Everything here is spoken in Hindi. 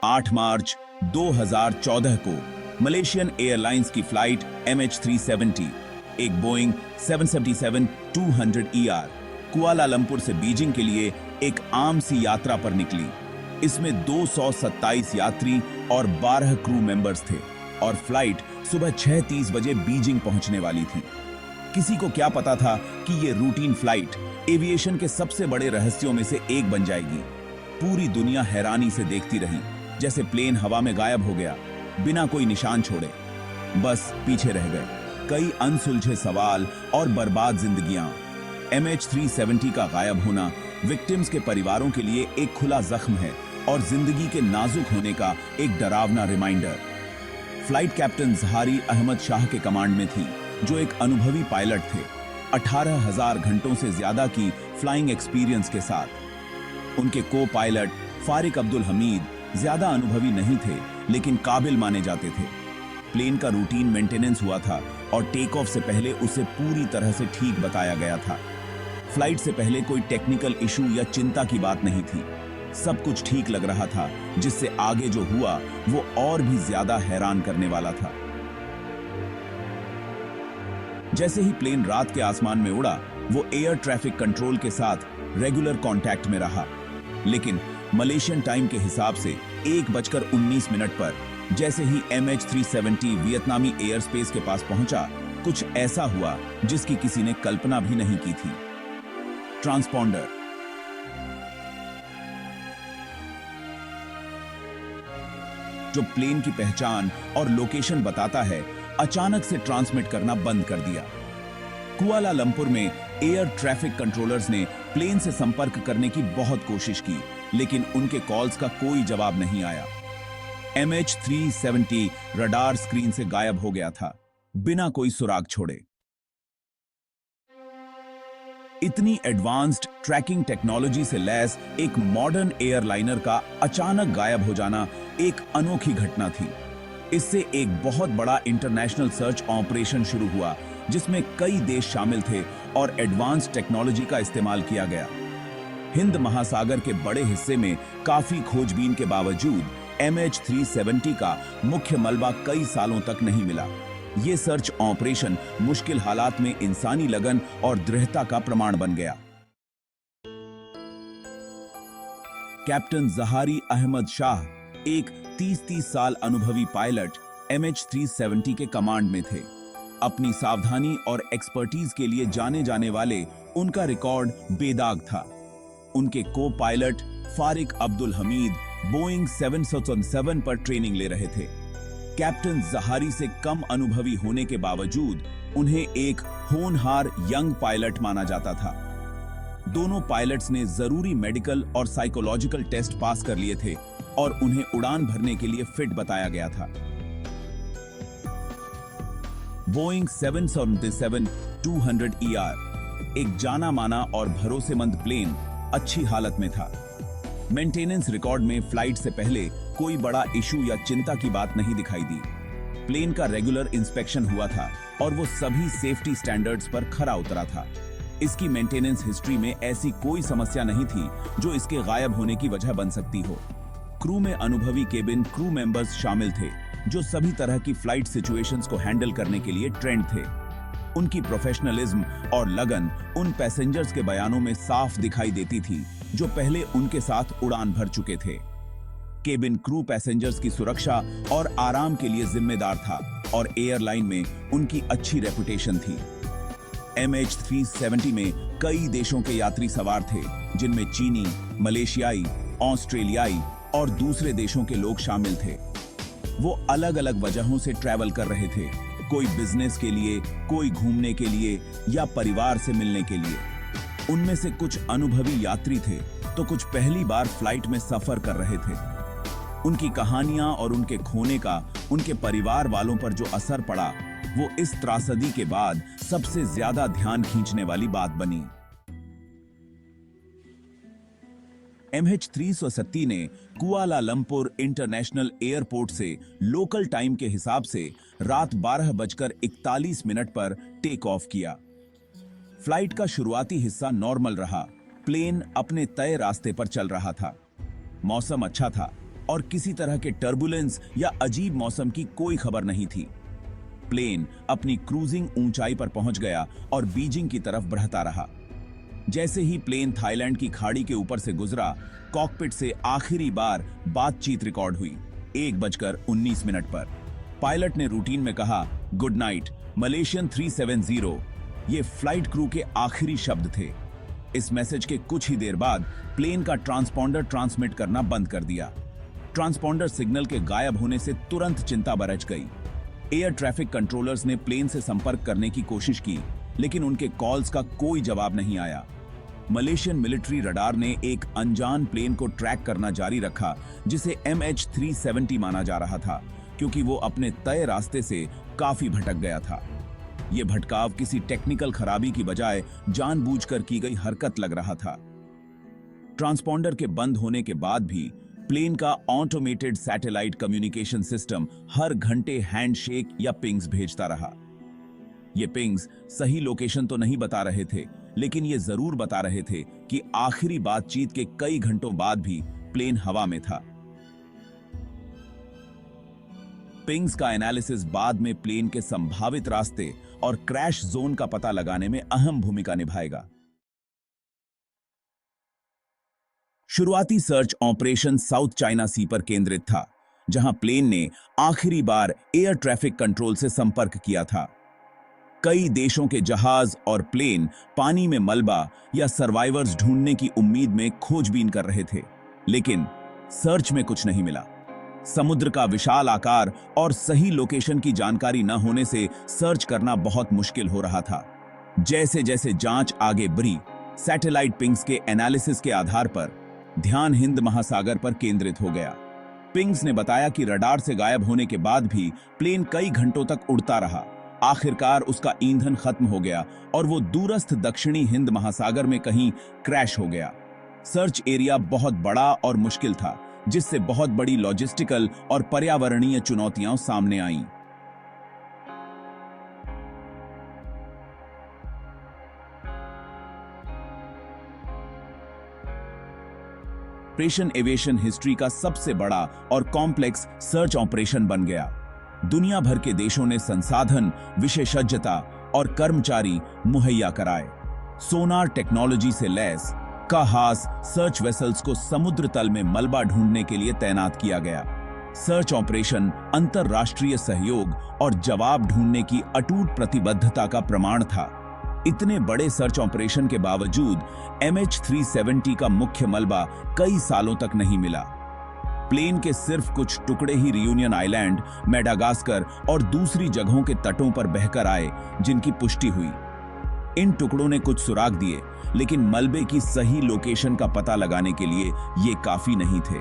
8 मार्च 2014 को मलेशियन एयरलाइंस की फ्लाइट MH370 एक बोइंग 777-200ER कुआलालंपुर से बीजिंग के लिए एक आम सी यात्रा पर निकली। इसमें 227 यात्री और 12 क्रू मेंबर्स थे और फ्लाइट सुबह 6:30 बजे बीजिंग पहुंचने वाली थी। किसी को क्या पता था कि ये रूटीन फ्लाइट एविएशन के सबसे बड़े रहस्यों में से एक बन जाएगी। पूरी दुनिया हैरानी से देखती रही जैसे प्लेन हवा में गायब हो गया बिना कोई निशान छोड़े। बस पीछे रह गए कई अनसुलझे सवाल और बर्बाद जिंदगियां। MH370 का गायब होना विक्टिम्स के परिवारों के लिए एक खुला जख्म है और जिंदगी के नाजुक होने का एक डरावना reminder. Flight captain Zaharie Ahmad Shah के कमांड में थी, जो एक अनुभवी पायलट थे, 18,000 घंटों से ज्यादा की फ्लाइंग एक्सपीरियंस के साथ। उनके को पायलट फारिक अब्दुल हमीद ज्यादा अनुभवी नहीं थे, लेकिन काबिल माने जाते थे। प्लेन का रूटीन मेंटेनेंस हुआ था और टेक ऑफ से पहले उसे पूरी तरह से ठीक बताया गया था। फ्लाइट से पहले कोई टेक्निकल इशू या चिंता की बात नहीं थी। सब कुछ ठीक लग रहा था, जिससे आगे जो हुआ वो और भी ज्यादा हैरान करने वाला था। जैसे ही प्लेन रात के आसमान में उड़ा, वो एयर ट्रैफिक कंट्रोल के साथ रेगुलर कांटेक्ट में रहा। लेकिन मलेशियन टाइम के हिसाब से 1:19 पर जैसे ही MH370 वियतनामी एयर स्पेस के पास पहुंचा, कुछ ऐसा हुआ जिसकी किसी ने कल्पना भी नहीं की थी। ट्रांसपॉन्डर, जो प्लेन की पहचान और लोकेशन बताता है, अचानक से ट्रांसमिट करना बंद कर दिया। कुआलालंपुर में एयर ट्रैफिक कंट्रोलर्स ने प्लेन से संपर्क करने की बहुत कोशिश की, लेकिन उनके कॉल्स का कोई जवाब नहीं आया। MH370 रडार स्क्रीन से गायब हो गया था, बिना कोई सुराग छोड़े। इतनी एडवांस्ड ट्रैकिंग टेक्नोलॉजी से लैस एक मॉडर्न एयरलाइनर का अचानक गायब हो जाना एक अनोखी घटना थी। इससे एक बहुत बड़ा इंटरनेशनल सर्च ऑपरेशन शुरू हुआ, जिसमें कई देश शामिल थे और एडवांस्ड टेक्नोलॉजी का इस्तेमाल किया गया। हिंद महासागर के बड़े हिस्से में काफी खोजबीन के बावजूद MH370 का मुख्य मलबा कई सालों तक नहीं मिला। ये सर्च ऑपरेशन मुश्किल हालात में इंसानी लगन और दृढ़ता का प्रमाण बन गया। कैप्टन ज़हारी अहमद शाह एक 30 साल अनुभवी पायलट MH370 के कमांड में थे। अपनी सावधानी और एक्सपर्टीज के लिए जाने जाने वाले उनका रिकॉर्ड बेदाग था। उनके को पायलट फारिक अब्दुल हमीद बोइंग 777 पर ट्रेनिंग ले रहे थे। कैप्टन ज़हारी से कम अनुभवी होने के बावजूद उन्हें एक होनहार यंग पायलट माना जाता था। दोनों पायलट्स ने जरूरी मेडिकल और साइकोलॉजिकल टेस्ट पास कर लिए थे और उन्हें उड़ान भरने के लिए फिट बताया गया था। बोइंग 777-200ER एक जाना माना और भरोसेमंद प्लेन अच्छी हालत में था। मेंटेनेंस रिकॉर्ड में फ्लाइट से पहले कोई बड़ा इशू या चिंता की बात नहीं दिखाई दी। प्लेन का रेगुलर इंस्पेक्शन हुआ था और वो सभी सेफ्टी स्टैंडर्ड्स पर खरा उतरा था। इसकी मेंटेनेंस हिस्ट्री में ऐसी कोई समस्या नहीं थी जो इसके गायब होने की वजह बन सकती हो। क्रू में अनुभवी केबिन क्रू मेंबर्स शामिल थे, जो सभी तरह की फ्लाइट सिचुएशंस को हैंडल करने के लिए ट्रेंड थे। उनकी प्रोफेशनलिज्म और लगन उन पैसेंजर्स के बयानों में साफ दिखाई देती थी जो पहले उनके साथ उड़ान भर चुके थे। केबिन क्रू पैसेंजर्स की सुरक्षा और आराम के लिए जिम्मेदार था और एयरलाइन में उनकी अच्छी रेपुटेशन थी। MH370 में कई देशों के यात्री सवार थे, जिनमें चीनी, मलेशियाई, ऑस्ट्रेलियाई और दूसरे देशों के लोग शामिल थे। वो अलग अलग वजहों से ट्रैवल कर रहे थे, कोई बिजनेस के लिए, कोई घूमने के लिए या परिवार से मिलने के लिए। उनमें से कुछ अनुभवी यात्री थे तो कुछ पहली बार फ्लाइट में सफर कर रहे थे। उनकी कहानियां और उनके खोने का उनके परिवार वालों पर जो असर पड़ा, वो इस त्रासदी के बाद सबसे ज्यादा ध्यान खींचने वाली बात बनी। MH370 ने कुआलालंपुर इंटरनेशनल एयरपोर्ट से लोकल टाइम के हिसाब से रात 12:41 पर टेक ऑफ किया। फ्लाइट का शुरुआती हिस्सा नॉर्मल रहा। प्लेन अपने तय रास्ते पर चल रहा था। मौसम अच्छा था, और किसी तरह के टर्बुलेंस या अजीब मौसम की कोई खबर नहीं थी। प्लेन अपनी क्रूजिंग ऊंचाई पर पहुंच गया और बीजिंग की तरफ बढ़ता रहा। जैसे ही प्लेन थाईलैंड की खाड़ी के ऊपर से गुजरा, कॉकपिट से आखिरी बार बातचीत रिकॉर्ड हुई 1:19 पर। पायलट ने रूटीन में कहा, गुड नाइट मलेशियन 370। ये फ्लाइट क्रू के आखिरी शब्द थे। इस मैसेज के कुछ ही देर बाद प्लेन का ट्रांसपॉन्डर ट्रांसमिट करना बंद कर दिया। ट्रांसपॉन्डर सिग्नल के गायब होने से तुरंत चिंता बरच गई। एयर ट्रैफिक कंट्रोलर्स ने प्लेन से संपर्क करने की कोशिश की, लेकिन उनके कॉल्स का कोई जवाब नहीं आया। मलेशियन मिलिट्री रडार ने एक अनजान प्लेन को ट्रैक करना जारी रखा, जिसे MH370 माना जा रहा था, क्योंकि वो अपने तय रास्ते से काफी भटक गया था। यह भटकाव किसी टेक्निकल खराबी की बजाय जानबूझकर की गई हरकत लग रहा था। ट्रांसपॉन्डर के बंद होने के बाद भी प्लेन का ऑटोमेटेड सैटेलाइट कम्युनिकेशन सिस्टम हर घंटे हैंडशेक या पिंग्स भेजता रहा। ये पिंग्स सही लोकेशन तो नहीं बता रहे थे, लेकिन ये जरूर बता रहे थे कि आखिरी बातचीत के कई घंटों बाद भी प्लेन हवा में था। पिंग्स का एनालिसिस बाद में प्लेन के संभावित रास्ते और क्रैश जोन का पता लगाने में अहम भूमिका निभाएगा। शुरुआती सर्च ऑपरेशन साउथ चाइना सी पर केंद्रित था, जहां प्लेन ने आखिरी बार एयर ट्रैफिक कंट्रोल से संपर्क किया था। कई देशों के जहाज और प्लेन पानी में मलबा या सर्वाइवर्स ढूंढने की उम्मीद में खोजबीन कर रहे थे, लेकिन सर्च में कुछ नहीं मिला। समुद्र का विशाल आकार और सही लोकेशन की जानकारी न होने से सर्च करना बहुत मुश्किल हो रहा था। जैसे जैसे जांच आगे बढ़ी, सैटेलाइट पिंग्स के एनालिसिस के आधार पर ध्यान हिंद महासागर पर केंद्रित हो गया। पिंग्स ने बताया कि रडार से गायब होने के बाद भी प्लेन कई घंटों तक उड़ता रहा। आखिरकार उसका ईंधन खत्म हो गया और वो दूरस्थ दक्षिणी हिंद महासागर में कहीं क्रैश हो गया। सर्च एरिया बहुत बड़ा और मुश्किल था, जिससे बहुत बड़ी लॉजिस्टिकल और पर्यावरणीय चुनौतियां सामने आईं। ऑपरेशन एविएशन हिस्ट्री का सबसे बड़ा और कॉम्प्लेक्स सर्च ऑपरेशन बन गया। दुनिया भर के देशों ने संसाधन, विशेषज्ञता और कर्मचारी मुहैया कराए। सोनार टेक्नोलॉजी से लैस काहास सर्च वेसल्स को समुद्र तल में मलबा ढूंढने के लिए तैनात किया गया। सर्च ऑपरेशन अंतरराष्ट्रीय सहयोग और जवाब ढूंढने की अटूट प्रतिबद्धता का प्रमाण था। इतने बड़े सर्च ऑपरेशन के बावजूद MH370 का मुख्य मलबा कई सालों तक नहीं मिला। प्लेन के सिर्फ कुछ टुकड़े ही रियूनियन आइलैंड, मेडागास्कर और दूसरी जगहों के तटों पर बहकर आए, जिनकी पुष्टि हुई। इन टुकड़ों ने कुछ सुराग दिए, लेकिन मलबे की सही लोकेशन का पता लगाने के लिए ये काफी नहीं थे।